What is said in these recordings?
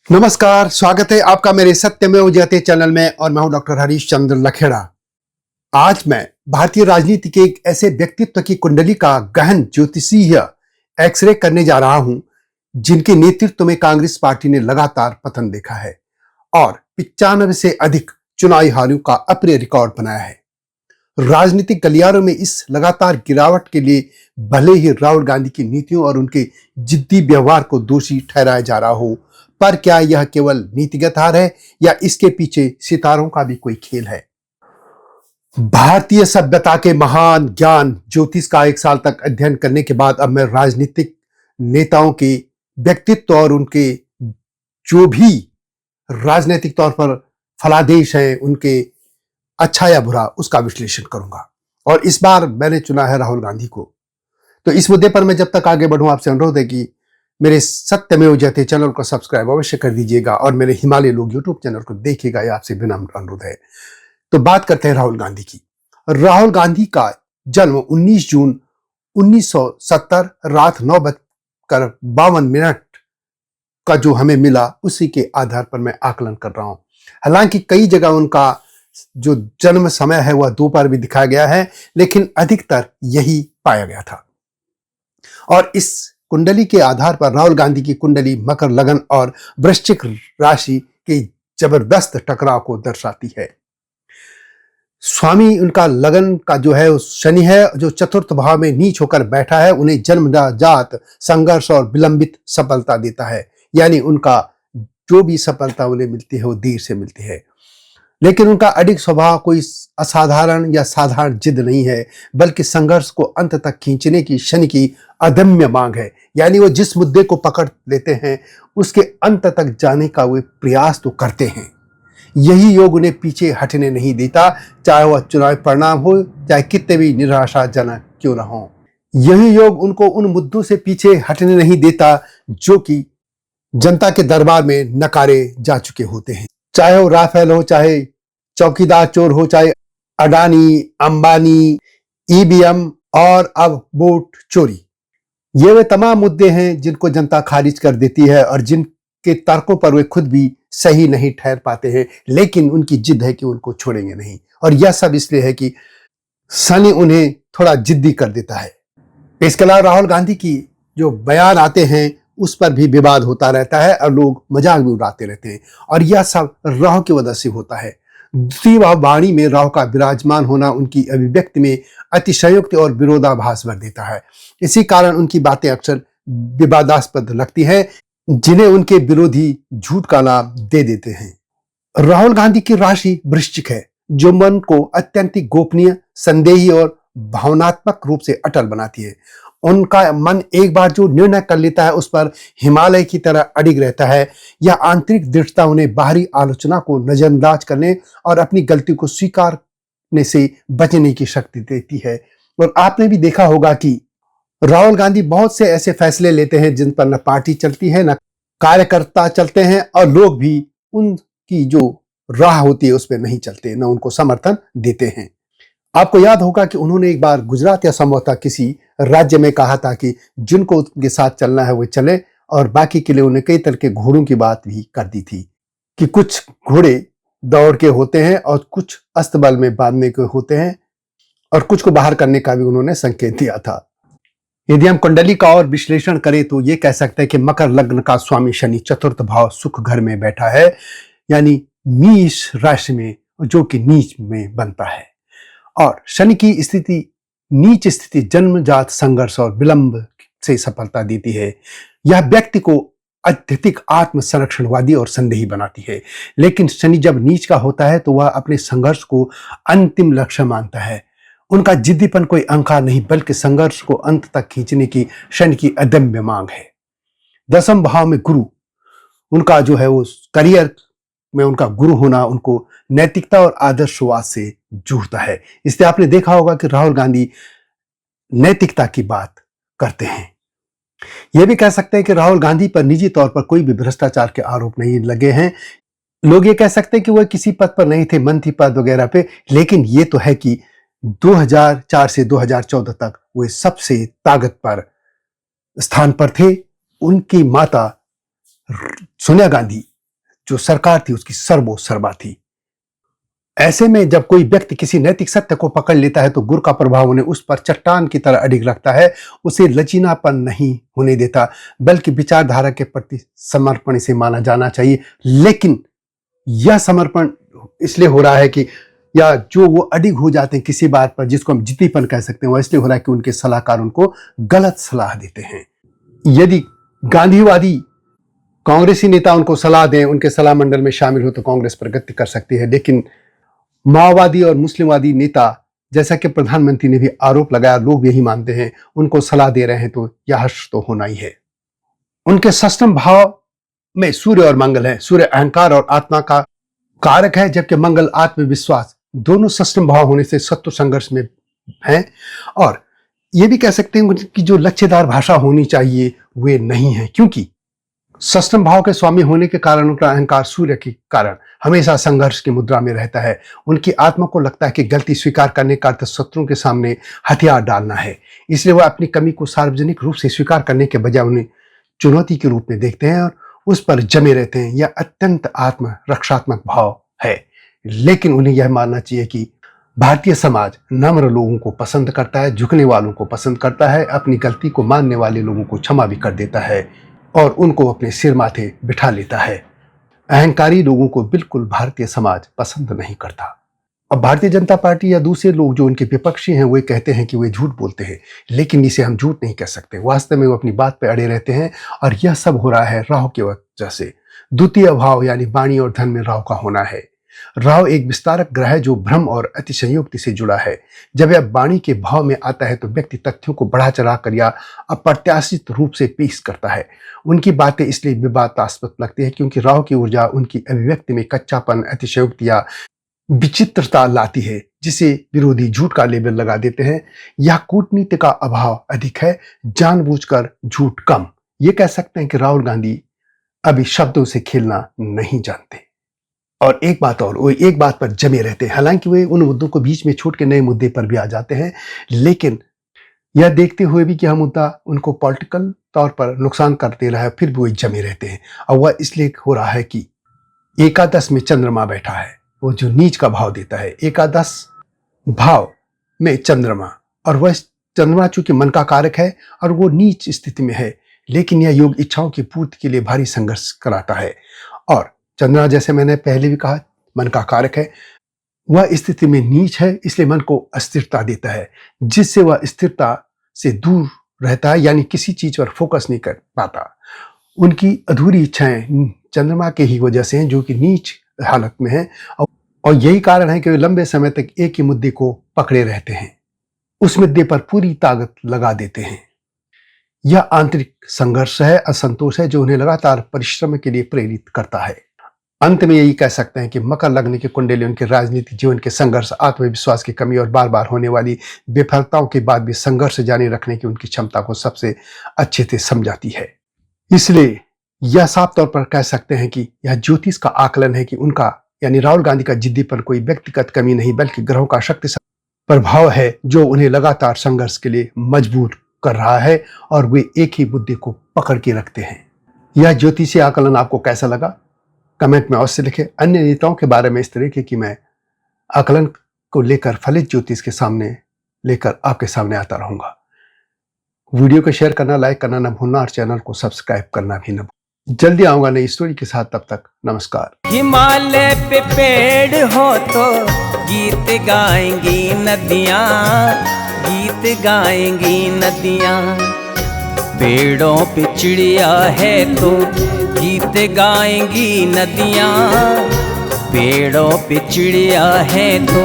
नमस्कार, स्वागत है आपका मेरे सत्यमेव जयते चैनल में और मैं हूं डॉक्टर हरीश चंद्र लखेड़ा। आज मैं भारतीय राजनीति के एक ऐसे व्यक्तित्व की कुंडली का गहन ज्योतिषीय एक्सरे करने जा रहा हूं, जिनके नेतृत्व में कांग्रेस पार्टी ने लगातार पतन देखा है और 95 से अधिक चुनावी हारों का अप्रिय रिकॉर्ड बनाया है। राजनीतिक गलियारों में इस लगातार गिरावट के लिए भले ही राहुल गांधी की नीतियों और उनके जिद्दी व्यवहार को दोषी ठहराया जा रहा हो, पर क्या यह केवल नीतिगत हार है या इसके पीछे सितारों का भी कोई खेल है? भारतीय सभ्यता के महान ज्ञान ज्योतिष का 1 साल तक अध्ययन करने के बाद अब मैं राजनीतिक नेताओं के व्यक्तित्व और उनके जो भी राजनीतिक तौर पर फलादेश हैं, उनके अच्छा या बुरा, उसका विश्लेषण करूंगा। और इस बार मैंने चुना है राहुल गांधी को। तो इस मुद्दे पर मैं जब तक आगे बढ़ूं, आपसे अनुरोध है कि मेरे सत्यमेव जयते चैनल को सब्सक्राइब अवश्य कर दीजिएगा और मेरे हिमालय लोग यूट्यूब चैनल को देखिएगा, यह आपसे विनम्र अनुरोध है। तो बात करते हैं राहुल गांधी की। राहुल गांधी का जन्म 19 जून 1970 रात 9:52 का जो हमें मिला, उसी के आधार पर मैं आकलन कर रहा हूं। हालांकि कई जगह उनका जो जन्म समय है वह दोपहर भी दिखाया गया है, लेकिन अधिकतर यही पाया गया था। और इस कुंडली के आधार पर राहुल गांधी की कुंडली मकर, लगन और वृश्चिक राशि के जबरदस्त टकराव को दर्शाती है। स्वामी उनका लगन का जो है शनि है, जो चतुर्थ भाव में नीच होकर बैठा है, उन्हें जन्मजात संघर्ष और विलंबित सफलता देता है। यानी उनका जो भी सफलता उन्हें मिलती है वो देर से मिलती है। लेकिन उनका अडिग स्वभाव कोई असाधारण या साधारण जिद नहीं है, बल्कि संघर्ष को अंत तक खींचने की शनि की अदम्य मांग है। यानी वो जिस मुद्दे को पकड़ लेते हैं उसके अंत तक जाने का वे प्रयास तो करते हैं। यही योग उन्हें पीछे हटने नहीं देता, चाहे वह चुनावी परिणाम हो, चाहे कितने भी निराशाजनक क्यों न हो। यही योग उनको उन मुद्दों से पीछे हटने नहीं देता जो कि जनता के दरबार में नकारे जा चुके होते हैं। चाहे वो राफेल हो, चाहे चौकीदार चोर हो, चाहे अडानी, अंबानी, ईवीएम और अब वोट चोरी, ये वे तमाम मुद्दे हैं जिनको जनता खारिज कर देती है और जिनके तर्कों पर वे खुद भी सही नहीं ठहर पाते हैं, लेकिन उनकी जिद है कि उनको छोड़ेंगे नहीं। और यह सब इसलिए है कि शनि उन्हें थोड़ा जिद्दी कर देता है। इसके अलावा राहुल गांधी की जो बयान आते हैं उस पर भी विवाद होता रहता है और लोग मजाक भी उड़ाते रहते हैं, और यह सब राहु की वजह से होता है। दूसरी वाणी में राहु का विराजमान होना उनकी अभिव्यक्ति में अतिशयोक्ति और विरोधाभास भर देता है। इसी कारण उनकी बातें अक्सर विवादास्पद लगती हैं, जिन्हें उनके विरोधी झूठ का नाम दे देते हैं। राहुल गांधी की राशि वृश्चिक है, जो मन को अत्यंत गोपनीय, संदेही और भावनात्मक रूप से अटल बनाती है। उनका मन एक बार जो निर्णय कर लेता है उस पर हिमालय की तरह अडिग रहता है। यह आंतरिक दृढ़ता उन्हें बाहरी आलोचना को नजरअंदाज करने और अपनी गलती को स्वीकारने से बचने की शक्ति देती है। और आपने भी देखा होगा कि राहुल गांधी बहुत से ऐसे फैसले लेते हैं जिन पर न पार्टी चलती है, न कार्यकर्ता चलते हैं, और लोग भी उनकी जो राह होती है उस पर नहीं चलते, न उनको समर्थन देते हैं। आपको याद होगा कि उन्होंने एक बार गुजरात या संभवतः किसी राज्य में कहा था कि जिनको उनके साथ चलना है वो चले, और बाकी के लिए उन्हें कई तरह के घोड़ों की बात भी कर दी थी कि कुछ घोड़े दौड़ के होते हैं और कुछ अस्तबल में बांधने के होते हैं, और कुछ को बाहर करने का भी उन्होंने संकेत दिया था। यदि हम कुंडली का और विश्लेषण करें तो ये कह सकते हैं कि मकर लग्न का स्वामी शनि चतुर्थ भाव सुख घर में बैठा है, यानी नीच राशि में, जो कि नीच में बनता है। और शनि की स्थिति, नीच स्थिति, जन्मजात संघर्ष और विलंब से सफलता देती है। यह व्यक्ति को अत्यधिक आत्म संरक्षणवादी और संदेही बनाती है। लेकिन शनि जब नीच का होता है तो वह अपने संघर्ष को अंतिम लक्ष्य मानता है। उनका जिद्दीपन कोई अहंकार नहीं, बल्कि संघर्ष को अंत तक खींचने की शनि की अदम्य मांग है। 10वें भाव में गुरु, उनका जो है वो करियर में उनका गुरु होना उनको नैतिकता और आदर्शवाद से जोड़ता है। इसलिए आपने देखा होगा कि राहुल गांधी नैतिकता की बात करते हैं। यह भी कह सकते हैं कि राहुल गांधी पर निजी तौर पर कोई भी भ्रष्टाचार के आरोप नहीं लगे हैं। लोग ये कह सकते हैं कि वह किसी पद पर नहीं थे, मंत्री पद वगैरह पे, लेकिन ये तो है कि 2004 से 2014 तक वे सबसे ताकत पर स्थान पर थे। उनकी माता सोनिया गांधी जो सरकार थी उसकी सर्वो सर्वा थी। ऐसे में जब कोई व्यक्ति किसी नैतिक सत्य को पकड़ लेता है तो गुरु का प्रभाव उन्हें उस पर चट्टान की तरह अडिग रखता है, उसे लचीलापन नहीं होने देता, बल्कि विचारधारा के प्रति समर्पण इसे माना जाना चाहिए। लेकिन यह समर्पण इसलिए हो रहा है कि या जो वो अडिग हो जाते हैं किसी बात पर जिसको हम जिद्दीपन कह सकते हैं, वह इसलिए हो रहा है कि उनके सलाहकार उनको गलत सलाह देते हैं। यदि गांधीवादी कांग्रेसी नेता उनको सलाह दें, उनके सलाह मंडल में शामिल हो तो कांग्रेस प्रगति कर सकती है। लेकिन माओवादी और मुस्लिमवादी नेता, जैसा कि प्रधानमंत्री ने भी आरोप लगाया, लोग यही मानते हैं, उनको सलाह दे रहे हैं तो यह हर्ष तो होना ही है। उनके षष्ठम भाव में सूर्य और मंगल है। सूर्य अहंकार और आत्मा का कारक है, जबकि मंगल आत्मविश्वास। दोनों षष्ठम भाव होने से शत्रु संघर्ष में हैं। और यह भी कह सकते हैं कि जो लक्ष्यदार भाषा होनी चाहिए वे नहीं है, क्योंकि षष्ठम भाव के स्वामी होने के कारण उनका अहंकार सूर्य के कारण हमेशा संघर्ष की मुद्रा में रहता है। उनकी आत्मा को लगता है कि गलती स्वीकार करने का अर्थ शत्रुओं के सामने हथियार डालना है, इसलिए वह अपनी कमी को सार्वजनिक रूप से स्वीकार करने के बजाय उन्हें चुनौती के रूप में देखते हैं और उस पर जमे रहते हैं। यह अत्यंत आत्म रक्षात्मक भाव है। लेकिन उन्हें यह मानना चाहिए कि भारतीय समाज नम्र लोगों को पसंद करता है, झुकने वालों को पसंद करता है, अपनी गलती को मानने वाले लोगों को क्षमा भी कर देता है और उनको अपने सिर माथे बिठा लेता है। अहंकारी लोगों को बिल्कुल भारतीय समाज पसंद नहीं करता। अब भारतीय जनता पार्टी या दूसरे लोग जो उनके विपक्षी हैं वे कहते हैं कि वे झूठ बोलते हैं, लेकिन इसे हम झूठ नहीं कह सकते। वास्तव में वो अपनी बात पर अड़े रहते हैं और यह सब हो रहा है राहु की वजह से। द्वितीय भाव यानी वाणी और धन में राहु का होना है। राहु एक विस्तारक ग्रह है जो भ्रम और अतिशयोक्ति से जुड़ा है। जब यह वाणी के भाव में आता है तो व्यक्ति तथ्यों को बढ़ा चढ़ा कर या अप्रत्याशित रूप से पेश करता है। उनकी बातें इसलिए विवादास्पद लगती है क्योंकि राहु की ऊर्जा उनकी अभिव्यक्ति में कच्चापन, अतिशयोक्ति या विचित्रता लाती है, जिसे विरोधी झूठ का लेबल लगा देते हैं। यह कूटनीति का अभाव अधिक है, जानबूझकर झूठ कम। ये कह सकते हैं कि राहुल गांधी अभी शब्दों से खेलना नहीं जानते। और एक बात और, वो एक बात पर जमे रहते हैं। हालांकि वे उन मुद्दों को बीच में छोड़ के नए मुद्दे पर भी आ जाते हैं, लेकिन यह देखते हुए भी कि यह मुद्दा उनको पॉलिटिकल तौर पर नुकसान कर दे रहा है, फिर भी वो जमे रहते हैं। और वह इसलिए हो रहा है कि एकादश में चंद्रमा बैठा है, वो जो नीच का भाव देता है। एकादश भाव में चंद्रमा, और वह चंद्रमा चूंकि मन का कारक है और वो नीच स्थिति में है, लेकिन यह योग इच्छाओं की पूर्ति के लिए भारी संघर्ष कराता है। और चंद्रमा, जैसे मैंने पहले भी कहा, मन का कारक है। वह स्थिति में नीच है, इसलिए मन को अस्थिरता देता है, जिससे वह स्थिरता से दूर रहता है, यानी किसी चीज पर फोकस नहीं कर पाता। उनकी अधूरी इच्छाएं चंद्रमा के ही वजह से हैं, जो कि नीच हालत में है। और यही कारण है कि वे लंबे समय तक एक ही मुद्दे को पकड़े रहते हैं, उस मुद्दे पर पूरी ताकत लगा देते हैं। यह आंतरिक संघर्ष है, असंतोष है, जो उन्हें लगातार परिश्रम के लिए प्रेरित करता है। अंत में यही कह सकते हैं कि मकर लग्न की कुंडली उनके राजनीतिक जीवन के संघर्ष, आत्मविश्वास की कमी और बार बार होने वाली विफलताओं के बाद भी संघर्ष जारी रखने की उनकी क्षमता को सबसे अच्छे से समझाती है। इसलिए यह साफ तौर पर कह सकते हैं कि यह ज्योतिष का आकलन है कि उनका यानी राहुल गांधी का जिद्दीपन कोई व्यक्तिगत कमी नहीं, बल्कि ग्रहों का शक्तिशाली प्रभाव है जो उन्हें लगातार संघर्ष के लिए मजबूर कर रहा है और वे एक ही मुद्दे को पकड़ के रखते हैं। यह ज्योतिषीय आकलन आपको कैसा लगा कमेंट में अवश्य लिखें। अन्य नेताओं के बारे में इस तरीके की मैं आकलन को लेकर फलित ज्योतिष के सामने लेकर आपके सामने आता रहूंगा। वीडियो को शेयर करना, लाइक करना न भूलना और चैनल को सब्सक्राइब करना भी न भूलना। जल्दी आऊंगा नई स्टोरी के साथ, तब तक नमस्कार। हिमालय पे पेड़ हो तो गीत गाएंगी नदियाँ, गीत गाएंगी नदियाँ। पेड़ों पे चिड़िया है तो गीत गाएंगी नदियाँ। पेड़ों पे चिड़िया है तो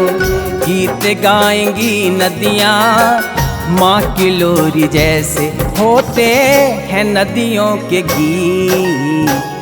गीत गाएंगी नदियाँ। माँ की लोरी जैसे होते हैं नदियों के गीत।